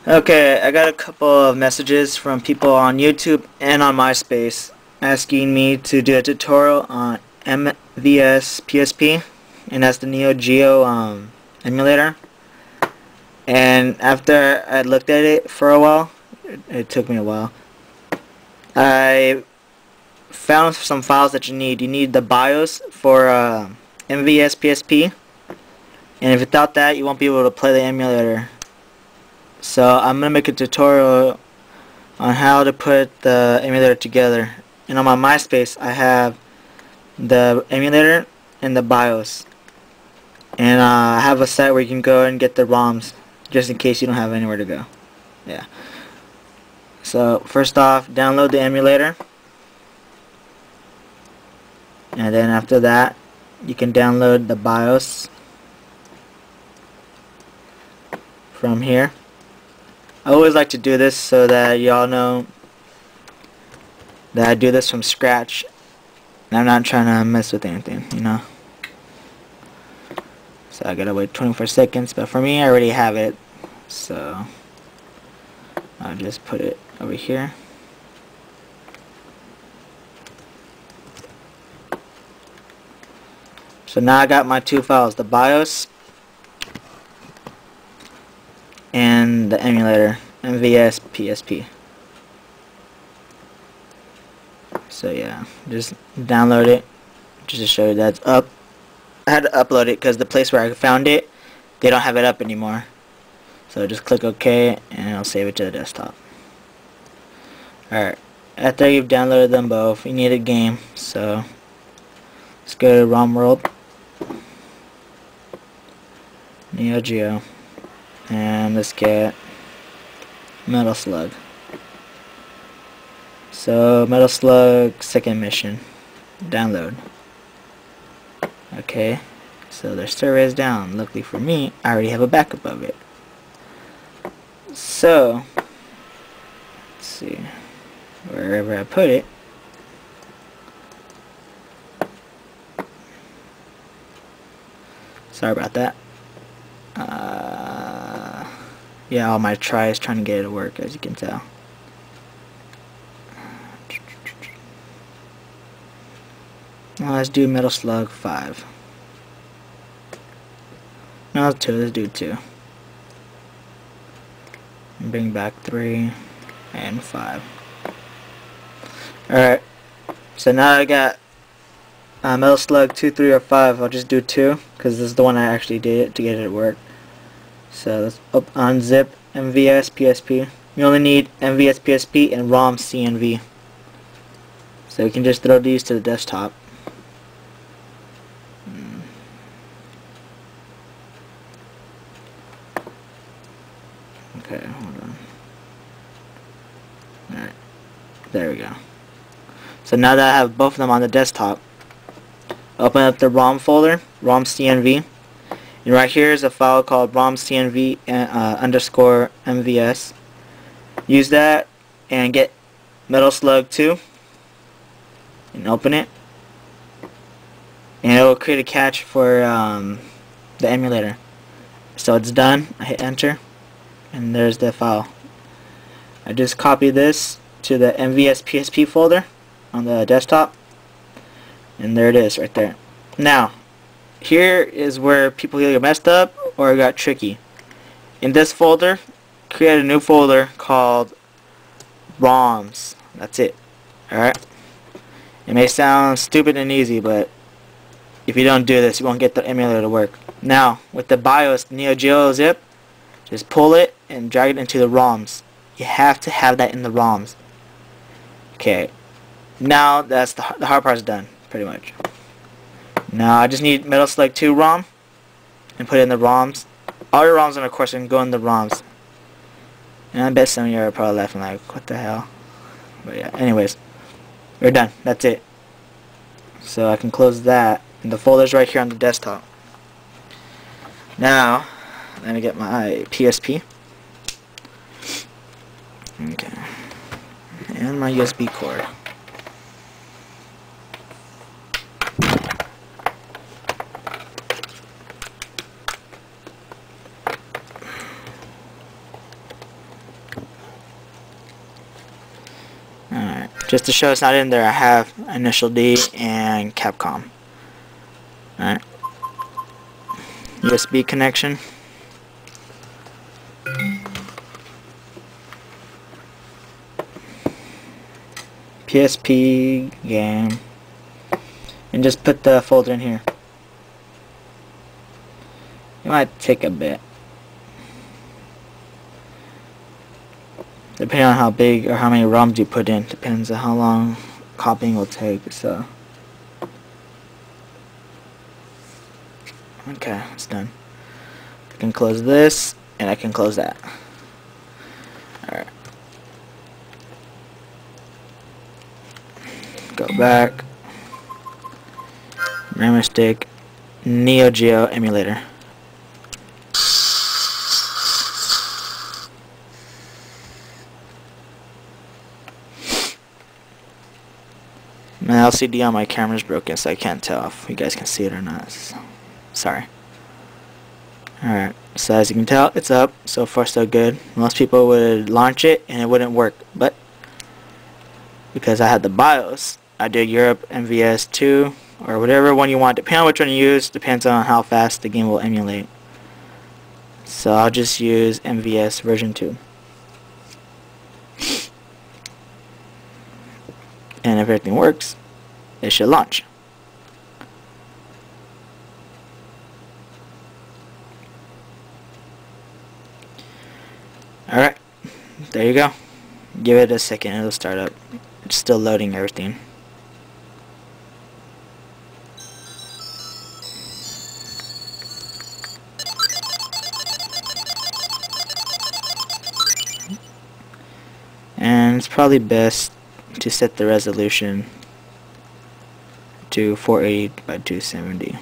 Okay, I got a couple of messages from people on YouTube and on MySpace asking me to do a tutorial on MVSPSP, and that's the Neo-Geo emulator. And after I looked at it for a while, it took me a while, I found some files that you need. You need the BIOS for MVSPSP, and without that you won't be able to play the emulator. So I'm going to make a tutorial on how to put the emulator together. And on my MySpace I have the emulator and the BIOS. And I have a site where you can go and get the ROMs just in case you don't have anywhere to go. Yeah. So first off, download the emulator. And then after that, you can download the BIOS from here. I always like to do this so that y'all know that I do this from scratch and I'm not trying to mess with anything, you know. So I gotta wait 24 seconds, but for me I already have it, so I'll just put it over here. So now I got my two files, the BIOS and the emulator, MVSPSP. So yeah, just download it just to show you that's up. I had to upload it because the place where I found it, they don't have it up anymore. So just click OK and it'll save it to the desktop. Alright, after you've downloaded them both, you need a game. So let's go to ROM World, Neo-Geo, and let's get Metal Slug. So Metal Slug second mission, download. Okay, so their server is down. Luckily for me, I already have a backup of it. So let's see, wherever I put it, sorry about that. Yeah, all my tries trying to get it to work, as you can tell. Now let's do Metal Slug 5. No, 2. Let's do 2. And bring back 3 and 5. Alright. So now I got Metal Slug 2, 3, or 5. I'll just do 2 because this is the one I actually did to get it to work. So let's unzip MVSPSP. You only need MVSPSP and ROM CNV. So you can just throw these to the desktop. Okay, hold on. Alright, there we go. So now that I have both of them on the desktop, open up the ROM folder, ROM CNV, and right here is a file called ROM CNV underscore MVS. Use that and get Metal Slug 2 and open it, and it will create a cache for the emulator. So it's done. I hit enter and there's the file. I just copy this to the MVSPSP folder on the desktop, and there it is right there. Now here is where people either messed up or got tricky. In this folder, create a new folder called ROMs. That's it. Alright? It may sound stupid and easy, but if you don't do this, you won't get the emulator to work. Now, with the BIOS Neo-Geo zip, just pull it and drag it into the ROMs. You have to have that in the ROMs. Okay. Now that's the hard part's done, pretty much. Now I just need Metal Slug 2 ROM and put it in the ROMs. All your ROMs, and of course, can go in the ROMs. And I bet some of you are probably laughing like, what the hell? But yeah, anyways, we're done. That's it. So I can close that, and the folder's right here on the desktop. Now, let me get my PSP. Okay. And my USB cord. Just to show it's not in there, I have Initial D and Capcom. Alright. USB connection. PSP game. And just put the folder in here. It might take a bit. Depending on how big or how many ROMs you put in, depends on how long copying will take. So, okay, it's done. I can close this, and I can close that. Alright. Go back. Memory stick. Neo-Geo emulator. My LCD on my camera is broken, so I can't tell if you guys can see it or not. So, sorry. Alright, so as you can tell, it's up. So far, so good. Most people would launch it and it wouldn't work, but because I had the BIOS, I did Europe MVS 2 or whatever one you want. Depending on which one you use, depends on how fast the game will emulate. So I'll just use MVS version 2. And if everything works, it should launch. Alright, there you go. Give it a second, it'll start up. It's still loading everything. And it's probably best to set the resolution to 480 by 270.